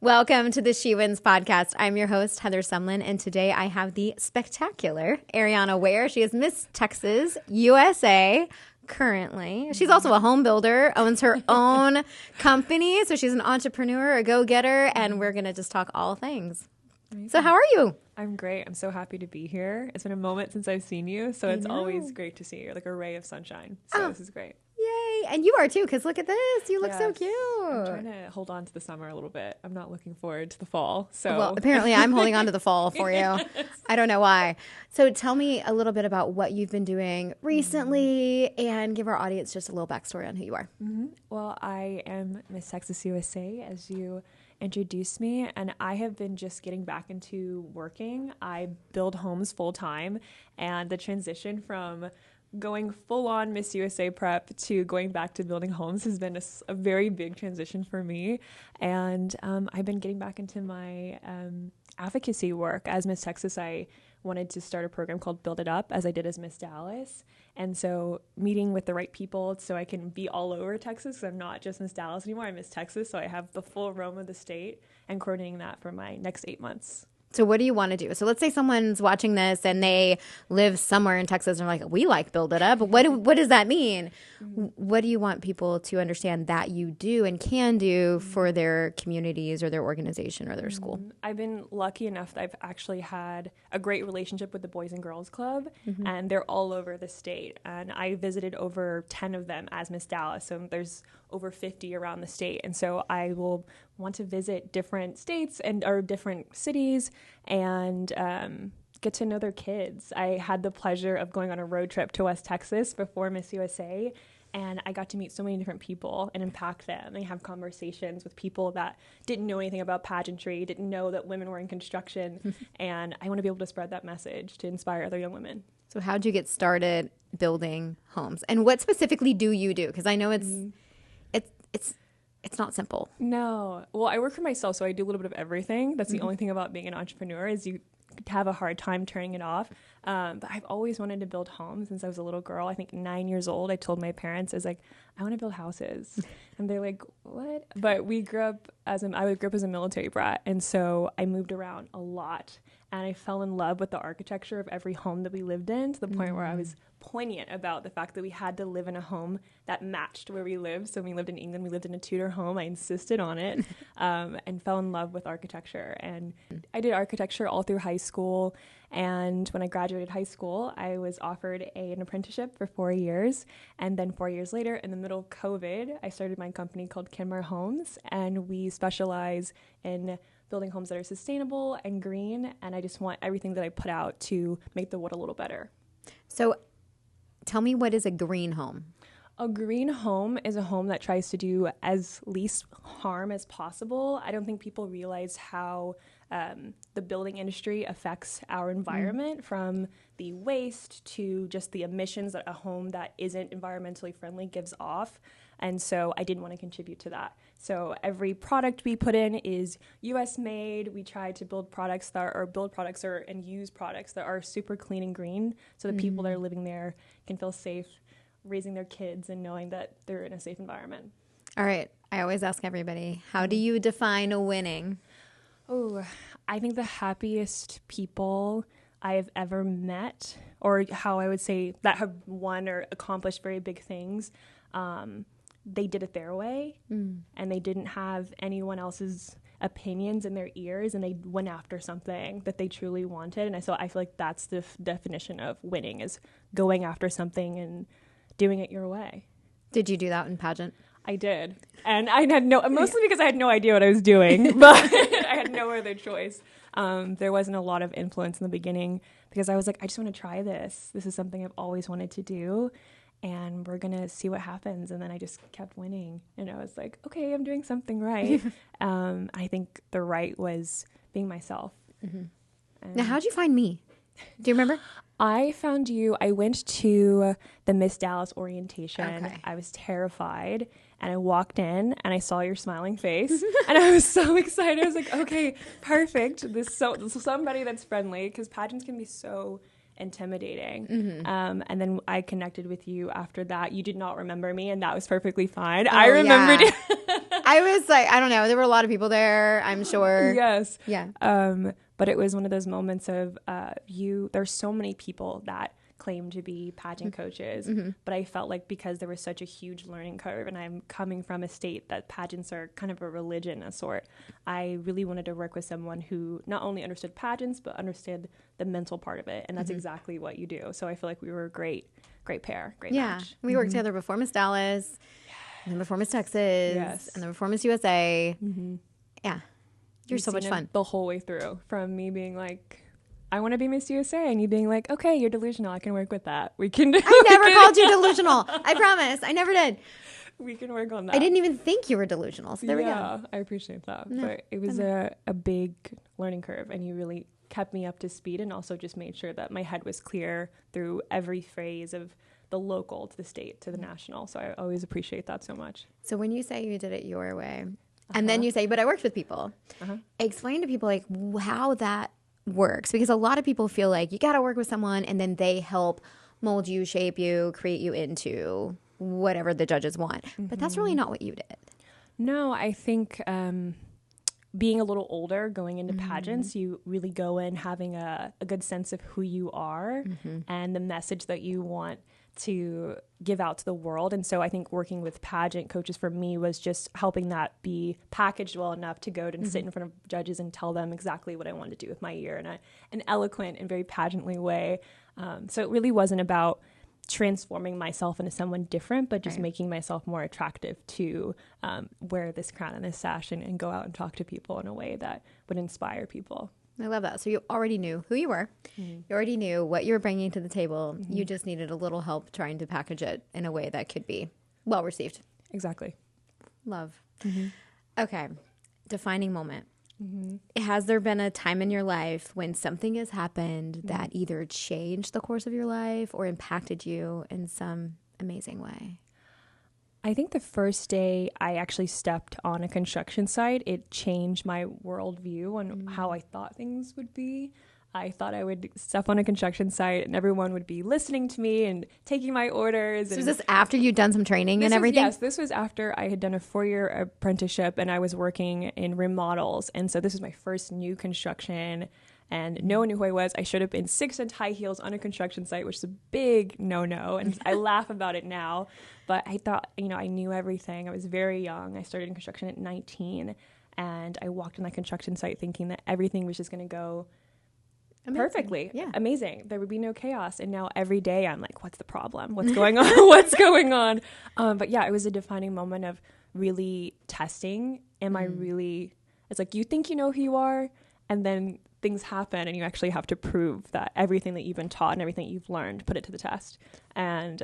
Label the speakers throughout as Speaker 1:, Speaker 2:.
Speaker 1: Welcome to the She Wins podcast. I'm your host, Heather Sumlin, and today I have the spectacular Aarieanna Ware. She is Miss Texas USA currently. She's also a home builder, owns her own company, so she's an entrepreneur, a go-getter, and we're going to just talk all things. Amazing. So how are you?
Speaker 2: I'm great. I'm so happy to be here. It's been a moment since I've seen you, so it's always great to see you. You're like a ray of sunshine. So this is great.
Speaker 1: Yay. And you are too, because look at this. You look so cute.
Speaker 2: I'm trying to hold on to the summer a little bit. I'm not looking forward to the fall. So
Speaker 1: well, apparently I'm holding on to the fall for you. Yes. I don't know why. So tell me a little bit about what you've been doing recently and give our audience just a little backstory on who you are.
Speaker 2: Mm-hmm. Well, I am Miss Texas USA, as you introduced me, and I have been just getting back into working. I build homes full time, and the transition from going full on Miss USA prep to going back to building homes has been a very big transition for me. And I've been getting back into my advocacy work. As Miss Texas, I wanted to start a program called Build It Up, as I did as Miss Dallas. And so meeting with the right people so I can be all over Texas, because I'm not just Miss Dallas anymore, I'm Miss Texas. So I have the full realm of the state, and coordinating that for my next 8 months.
Speaker 1: So what do you want to do? So let's say someone's watching this and they live somewhere in Texas and are like, we like Build It Up. What does that mean? Mm-hmm. What do you want people to understand that you do and can do for their communities or their organization or their school?
Speaker 2: I've been lucky enough that I've actually had a great relationship with the Boys and Girls Club, and they're all over the state. And I visited over 10 of them as Miss Dallas. So there's over 50 around the state. And so I will want to visit different states or different cities and get to know their kids. I had the pleasure of going on a road trip to West Texas before Miss USA, and I got to meet so many different people and impact them and have conversations with people that didn't know anything about pageantry, didn't know that women were in construction, and I want to be able to spread that message to inspire other young women.
Speaker 1: So how'd you get started building homes? And what specifically do you do? Because I know it's not simple.
Speaker 2: No. Well, I work for myself, so I do a little bit of everything. That's the only thing about being an entrepreneur is you have a hard time turning it off. But I've always wanted to build homes since I was a little girl. I think 9 years old, I told my parents, I was like, I want to build houses. And they're like, what? But I grew up as a military brat. And so I moved around a lot. And I fell in love with the architecture of every home that we lived in, to the point where I was poignant about the fact that we had to live in a home that matched where we lived. So when we lived in England, we lived in a Tudor home. I insisted on it and fell in love with architecture. And I did architecture all through high school. And when I graduated high school, I was offered an apprenticeship for 4 years. And then 4 years later, in the middle of COVID, I started my company called Kenmare Homes. And we specialize in building homes that are sustainable and green. And I just want everything that I put out to make the world a little better.
Speaker 1: So tell me, what is a green home?
Speaker 2: A green home is a home that tries to do as least harm as possible. I don't think people realize how the building industry affects our environment, from the waste to just the emissions that a home that isn't environmentally friendly gives off. And so I didn't want to contribute to that. So every product we put in is U.S. made. We try to build products and use products that are super clean and green, so the people that are living there can feel safe raising their kids and knowing that they're in a safe environment.
Speaker 1: All right. I always ask everybody, how do you define a winning?
Speaker 2: Oh, I think the happiest people I have ever met, or how I would say that have won or accomplished very big things, they did it their way, and they didn't have anyone else's opinions in their ears, and they went after something that they truly wanted. And so I feel like that's the definition of winning, is going after something and doing it your way.
Speaker 1: Did you do that in pageant?
Speaker 2: I did. And I had mostly because I had no idea what I was doing, but I had no other choice. There wasn't a lot of influence in the beginning because I was like, I just want to try this. This is something I've always wanted to do, and we're going to see what happens. And then I just kept winning, and I was like, okay, I'm doing something right. I think the right was being myself.
Speaker 1: Now, how'd you find me? Do you remember?
Speaker 2: I found you. I went to the Miss Dallas orientation.
Speaker 1: Okay.
Speaker 2: I was terrified, and I walked in and I saw your smiling face, and I was so excited. I was like, okay, perfect. This is somebody that's friendly, because pageants can be so intimidating.
Speaker 1: Mm-hmm.
Speaker 2: And then I connected with you after that. You did not remember me, and that was perfectly fine. I remembered
Speaker 1: yeah. I was like, I don't know. There were a lot of people there, I'm sure.
Speaker 2: Yes.
Speaker 1: Yeah.
Speaker 2: But it was one of those moments of there's so many people that claim to be pageant coaches, but I felt like because there was such a huge learning curve, and I'm coming from a state that pageants are kind of a religion of sort, I really wanted to work with someone who not only understood pageants, but understood the mental part of it. And that's exactly what you do. So I feel like we were a great pair, great match.
Speaker 1: We worked together before Miss Dallas, and then before Miss Texas, and then before Miss USA. Yeah. You're so much fun.
Speaker 2: The whole way through, from me being like, I want to be Miss USA, and you being like, okay, you're delusional. I can work with that. We can.
Speaker 1: I never called you delusional. I promise. I never did.
Speaker 2: We can work on that.
Speaker 1: I didn't even think you were delusional. So there we go.
Speaker 2: Yeah, I appreciate that. No, but it was a big learning curve, and you really kept me up to speed, and also just made sure that my head was clear through every phase of the local to the state to the national. So I always appreciate that so much.
Speaker 1: So when you say you did it your way, and then you say, but I worked with people, explain to people like how that works, because a lot of people feel like you got to work with someone and then they help mold you, shape you, create you into whatever the judges want. But that's really not what you did.
Speaker 2: No, I think being a little older, going into pageants, you really go in having a good sense of who you are and the message that you want to give out to the world. And so I think working with pageant coaches for me was just helping that be packaged well enough to go and sit in front of judges and tell them exactly what I wanted to do with my year in an eloquent and very pageantly way. So it really wasn't about transforming myself into someone different, but just making myself more attractive to wear this crown and this sash and go out and talk to people in a way that would inspire people.
Speaker 1: I love that. So you already knew who you were. You already knew what you were bringing to the table. You just needed a little help trying to package it in a way that could be well received.
Speaker 2: Exactly.
Speaker 1: Love. Okay. Defining moment. Has there been a time in your life when something has happened that either changed the course of your life or impacted you in some amazing way?
Speaker 2: I think the first day I actually stepped on a construction site, it changed my worldview on how I thought things would be. I thought I would step on a construction site and everyone would be listening to me and taking my orders.
Speaker 1: So was this after you'd done some training and everything?
Speaker 2: Yes, this was after I had done a 4-year apprenticeship and I was working in remodels. And so this was my first new construction and no one knew who I was. I showed up in 6-inch high heels on a construction site, which is a big no-no. And I laugh about it now. But I thought, I knew everything. I was very young. I started in construction at 19. And I walked on that construction site thinking that everything was just going to go perfectly. Yeah. Amazing. There would be no chaos. And now every day I'm like, what's the problem? What's going on? What's going on? But yeah, it was a defining moment of really testing. Am I really, it's like you think you know who you are, and then things happen and you actually have to prove that everything that you've been taught and everything you've learned, put it to the test. And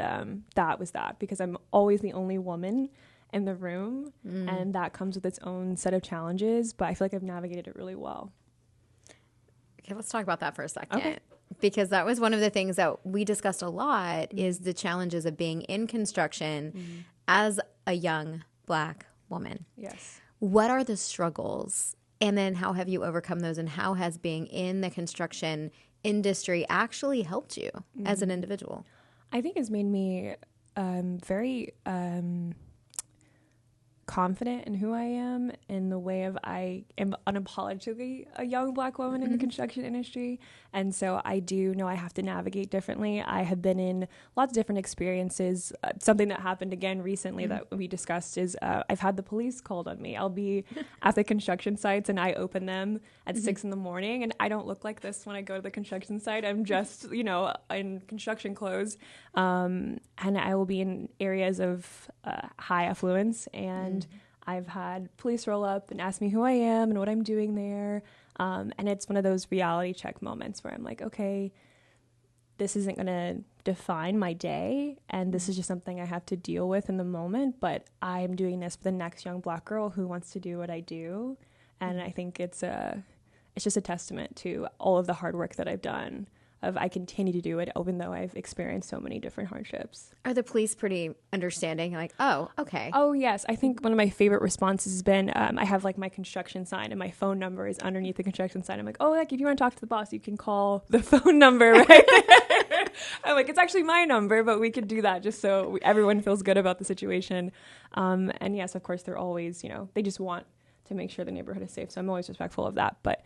Speaker 2: that was that, because I'm always the only woman in the room and that comes with its own set of challenges, but I feel like I've navigated it really well.
Speaker 1: Okay, let's talk about that for a second, because that was one of the things that we discussed a lot is the challenges of being in construction as a young Black woman.
Speaker 2: Yes.
Speaker 1: What are the struggles? And then how have you overcome those, and how has being in the construction industry actually helped you as an individual?
Speaker 2: I think it's made me very confident in who I am, in the way of I am unapologetically a young Black woman in the construction industry. And so I do know I have to navigate differently. I have been in lots of different experiences. Something that happened again recently that we discussed is I've had the police called on me. I'll be at the construction sites and I open them at 6 a.m. and I don't look like this when I go to the construction site. I'm just, in construction clothes. And I will be in areas of high affluence, and I've had police roll up and ask me who I am and what I'm doing there. And it's one of those reality check moments where I'm like, okay, this isn't going to define my day, and this is just something I have to deal with in the moment, but I'm doing this for the next young Black girl who wants to do what I do. And I think it's just a testament to all of the hard work that I've done of I continue to do it even though I've experienced so many different hardships.
Speaker 1: Are the police pretty understanding? Like, oh, okay.
Speaker 2: Oh, yes. I think one of my favorite responses has been, I have like my construction sign and my phone number is underneath the construction sign. I'm like, oh, like if you want to talk to the boss, you can call the phone number right there. I'm like, it's actually my number, but we could do that just so everyone feels good about the situation. And yes, of course, they're always, they just want to make sure the neighborhood is safe. So I'm always respectful of that. But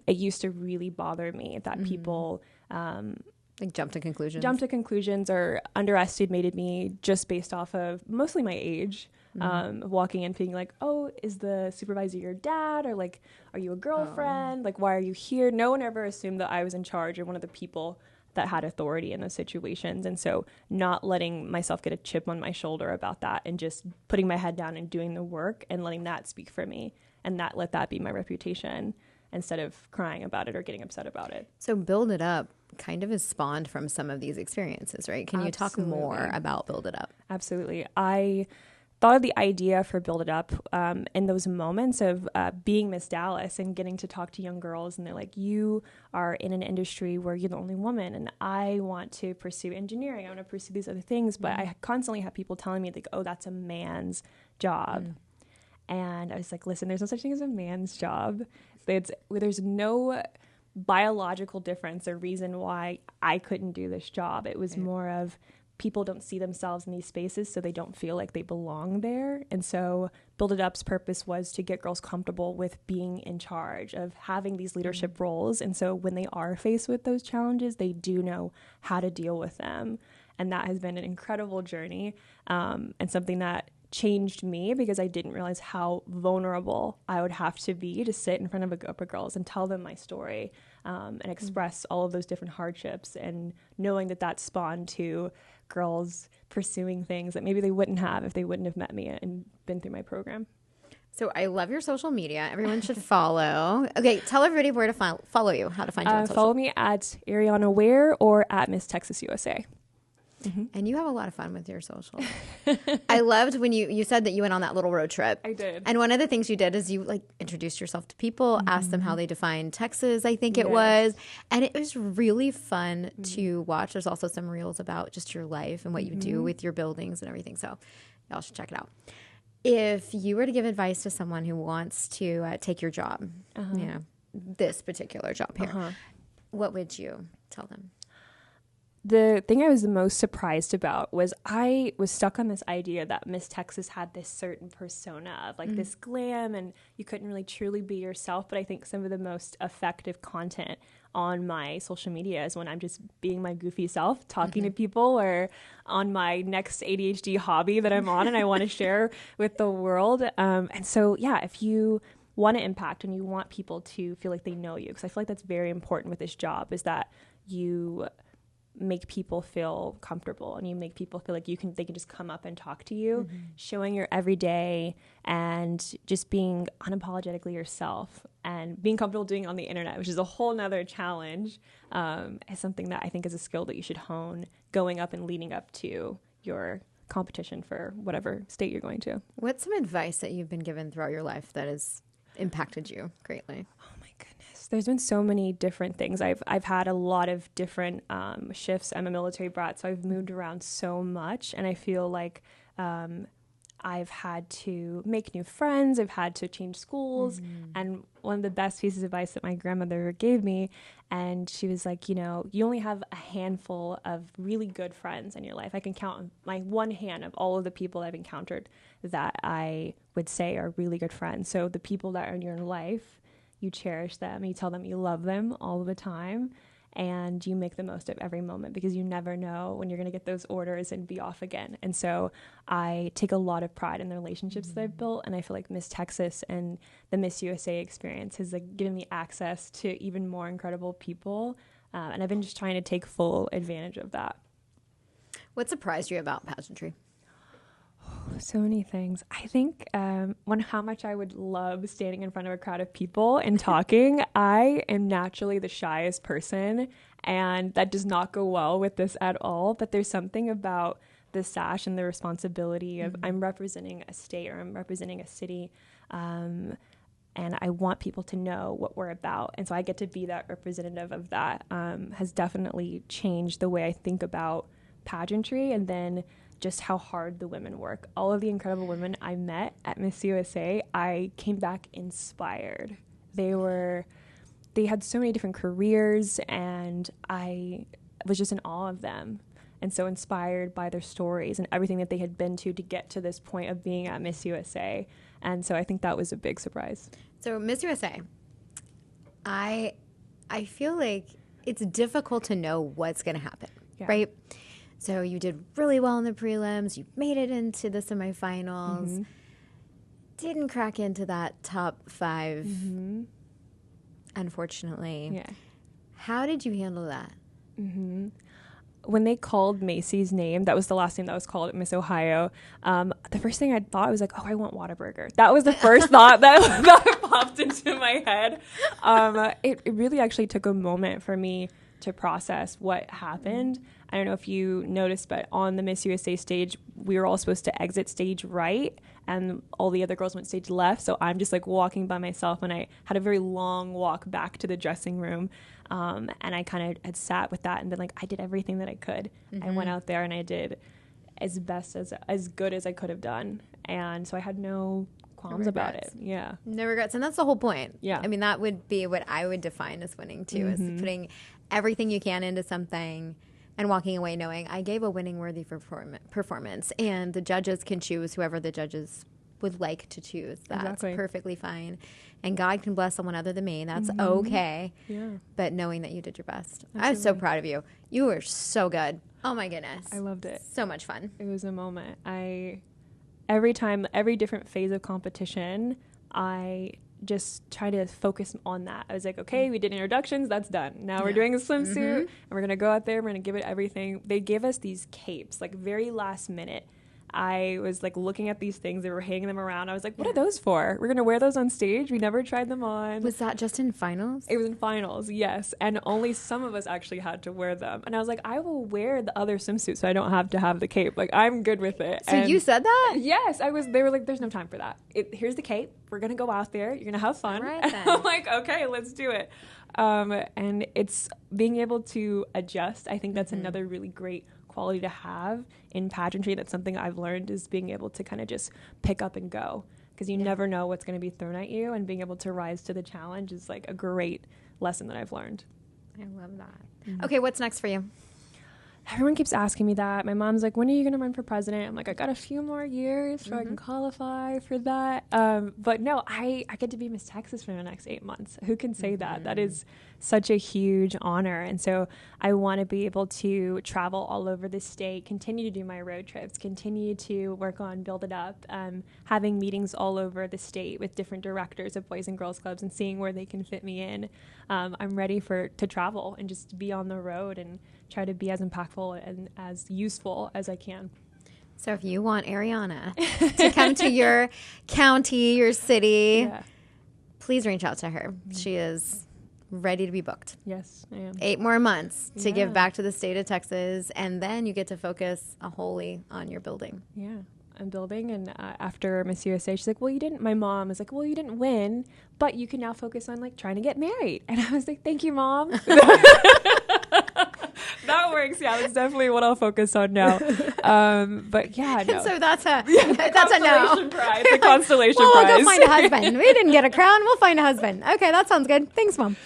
Speaker 2: it used to really bother me that people
Speaker 1: like jump to conclusions
Speaker 2: or underestimated me just based off of mostly my age. Walking in being like, oh, is the supervisor your dad? Or like, are you a girlfriend? Like, why are you here? No one ever assumed that I was in charge or one of the people that had authority in those situations. And so not letting myself get a chip on my shoulder about that and just putting my head down and doing the work and letting that speak for me and let that be my reputation instead of crying about it or getting upset about it.
Speaker 1: So Build It Up kind of is spawned from some of these experiences, right? Can you talk more about Build It Up?
Speaker 2: Absolutely. I thought of the idea for Build It Up in those moments of being Miss Dallas and getting to talk to young girls. And they're like, you are in an industry where you're the only woman. And I want to pursue engineering. I want to pursue these other things. But I constantly have people telling me, like, oh, that's a man's job. And I was like, listen, there's no such thing as a man's job. There's no biological difference or reason why I couldn't do this job. It was more of people don't see themselves in these spaces, so they don't feel like they belong there. And so Build It Up's purpose was to get girls comfortable with being in charge of having these leadership roles. And so when they are faced with those challenges, they do know how to deal with them. And that has been an incredible journey and something that changed me because I didn't realize how vulnerable I would have to be to sit in front of a group of girls and tell them my story and express all of those different hardships, and knowing that spawned to girls pursuing things that maybe they wouldn't have if they wouldn't have met me and been through my program.
Speaker 1: So I love your social media. Everyone should follow. Okay, tell everybody where to follow you, how to find you on social.
Speaker 2: Follow me at Aarieanna Ware or at Miss Texas USA.
Speaker 1: And you have a lot of fun with your social. I loved when you said that you went on that little road trip.
Speaker 2: I did.
Speaker 1: And one of the things you did is you like introduced yourself to people, asked them how they define Texas, I think it was. And it was really fun to watch. There's also some reels about just your life and what you do with your buildings and everything. So y'all should check it out. If you were to give advice to someone who wants to take your job, this particular job here, what would you tell them?
Speaker 2: The thing I was the most surprised about was I was stuck on this idea that Miss Texas had this certain persona of like this glam and you couldn't really truly be yourself. But I think some of the most effective content on my social media is when I'm just being my goofy self, talking to people, or on my next ADHD hobby that I'm on and I want to share with the world. And so, if you want to impact and you want people to feel like they know you, because I feel like that's very important with this job, is that you make people feel comfortable and you make people feel like they can just come up and talk to you, showing your everyday and just being unapologetically yourself and being comfortable doing it on the internet, which is a whole nother challenge, is something that I think is a skill that you should hone going up and leading up to your competition for whatever state you're going to.
Speaker 1: What's some advice that you've been given throughout your life that has impacted you greatly?
Speaker 2: Oh my goodness. There's been so many different things. I've had a lot of different shifts. I'm a military brat, so I've moved around so much, and I feel like I've had to make new friends. I've had to change schools. And one of the best pieces of advice that my grandmother gave me, and she was like, you only have a handful of really good friends in your life. I can count on my one hand of all of the people I've encountered that I would say are really good friends. So the people that are in your life, you cherish them. You tell them you love them all the time. And you make the most of every moment because you never know when you're going to get those orders and be off again. And so I take a lot of pride in the relationships that I've built. And I feel like Miss Texas and the Miss USA experience has given me access to even more incredible people. And I've been just trying to take full advantage of that.
Speaker 1: What surprised you about pageantry?
Speaker 2: So many things. I think how much I would love standing in front of a crowd of people and talking. I am naturally the shyest person, and that does not go well with this at all. But there's something about the sash and the responsibility of I'm representing a state or I'm representing a city. and I want people to know what we're about. And so I get to be that representative of that. Has definitely changed the way I think about pageantry, and then just how hard the women work. All of the incredible women I met at Miss USA, I came back inspired. They had so many different careers, and I was just in awe of them, and so inspired by their stories and everything that they had been to get to this point of being at Miss USA. And so I think that was a big surprise.
Speaker 1: So Miss USA, I feel like it's difficult to know what's going to happen, right? So you did really well in the prelims. You made it into the semifinals. Didn't crack into that top 5, unfortunately.
Speaker 2: Yeah.
Speaker 1: How did you handle that?
Speaker 2: When they called Macy's name, that was the last name that was called at Miss Ohio. The first thing I thought was like, oh, I want Whataburger. That was the first thought that popped into my head. It really actually took a moment for me to process what happened. I don't know if you noticed, but on the Miss USA stage, we were all supposed to exit stage right, and all the other girls went stage left. So I'm just like walking by myself, and I had a very long walk back to the dressing room. And I kind of had sat with that and been like, I did everything that I could. I went out there and I did as good as I could have done. And so I had no qualms about it. Yeah.
Speaker 1: No regrets. And that's the whole point.
Speaker 2: Yeah.
Speaker 1: I mean, that would be what I would define as winning too, is putting everything you can into something and walking away knowing I gave a winning worthy performance, and the judges can choose whoever the judges would like to choose. That's perfectly fine. And God can bless someone other than me. That's okay. Yeah. But knowing that you did your best. Absolutely. I was so proud of you. You were so good. Oh my goodness.
Speaker 2: I loved it.
Speaker 1: So much fun.
Speaker 2: It was a moment. Every different phase of competition, I just try to focus on that. I was like, okay, we did introductions, that's done. Now we're doing a swimsuit, and we're going to go out there, we're going to give it everything. They gave us these capes, like very last minute. I was like looking at these things, they were hanging them around. I was like, what are those for? We're going to wear those on stage? We never tried them on.
Speaker 1: Was that just in finals?
Speaker 2: It was in finals, yes. And only some of us actually had to wear them. And I was like, I will wear the other swimsuit so I don't have to have the cape. Like, I'm good with it.
Speaker 1: So you said that?
Speaker 2: Yes. They were like, there's no time for that. Here's the cape. We're going to go out there. You're going to have fun.
Speaker 1: Right,
Speaker 2: then. I'm like, okay, let's do it. And it's being able to adjust. I think that's another really great quality to have in pageantry. That's something I've learned, is being able to kind of just pick up and go, because you never know what's going to be thrown at you, and being able to rise to the challenge is like a great lesson that I've learned.
Speaker 1: I love that. Okay, what's next for you?
Speaker 2: Everyone keeps asking me that. My mom's like, when are you going to run for president? I'm like, I got a few more years so I can qualify for that. But no, I get to be Miss Texas for the next 8 months. Who can say that? That is such a huge honor. And so I want to be able to travel all over the state, continue to do my road trips, continue to work on Build It Up, having meetings all over the state with different directors of Boys and Girls Clubs and seeing where they can fit me in. I'm ready to travel and just be on the road and try to be as impactful and as useful as I can.
Speaker 1: So if you want Aarieanna to come to your county, your city, please reach out to her. She is ready to be booked.
Speaker 2: Yes, I am.
Speaker 1: 8 more months to give back to the state of Texas, and then you get to focus wholly on your building.
Speaker 2: Yeah, I'm building, and after Miss USA, she's like, well, you didn't, my mom was like, well, you didn't win, but you can now focus on like trying to get married. And I was like, thank you, Mom. That works. Yeah, that's definitely what I'll focus on now. But yeah, no.
Speaker 1: So that's a no.
Speaker 2: Prize, the constellation
Speaker 1: well,
Speaker 2: prize.
Speaker 1: We'll go find a husband. We didn't get a crown. We'll find a husband. Okay, that sounds good. Thanks, Mom.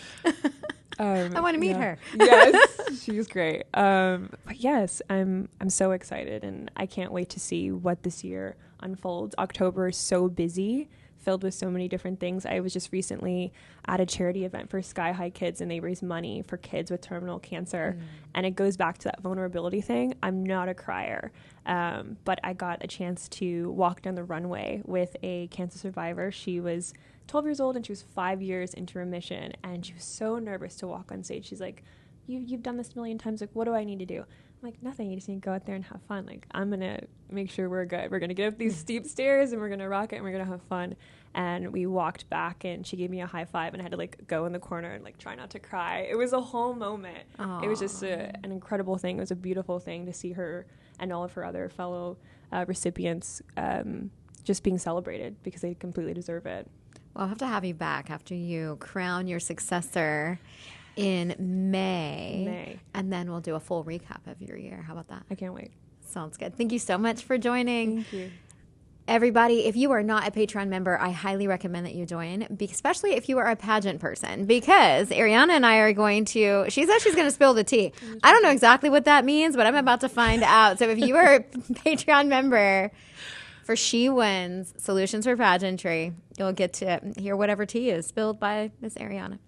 Speaker 1: I want to meet her.
Speaker 2: Yes, she's great. But yes, I'm so excited, and I can't wait to see what this year unfolds. October is so busy, filled with so many different things. I was just recently at a charity event for Sky High Kids, and they raise money for kids with terminal cancer. And it goes back to that vulnerability thing. I'm not a crier, but I got a chance to walk down the runway with a cancer survivor. She was 12 years old, and she was 5 years into remission, and she was so nervous to walk on stage. She's like, you've done this a million times. Like, what do I need to do? I'm like, nothing. You just need to go out there and have fun. Like, I'm going to make sure we're good. We're going to get up these steep stairs, and we're going to rock it, and we're going to have fun. And we walked back, and she gave me a high five, and I had to like go in the corner and like try not to cry. It was a whole moment. Aww. It was just an incredible thing. It was a beautiful thing to see her and all of her other fellow recipients just being celebrated, because they completely deserve it.
Speaker 1: Well, I'll have to have you back after you crown your successor in May. And then we'll do a full recap of your year. How about that?
Speaker 2: I can't wait.
Speaker 1: Sounds good. Thank you so much for joining.
Speaker 2: Thank you.
Speaker 1: Everybody, if you are not a Patreon member, I highly recommend that you join, especially if you are a pageant person, because Aarieanna and I are going to, she said she's going to spill the tea. I don't know exactly what that means, but I'm about to find out. So if you are a Patreon member for She Wins Solutions for Pageantry, you'll get to hear whatever tea is spilled by Miss Aarieanna.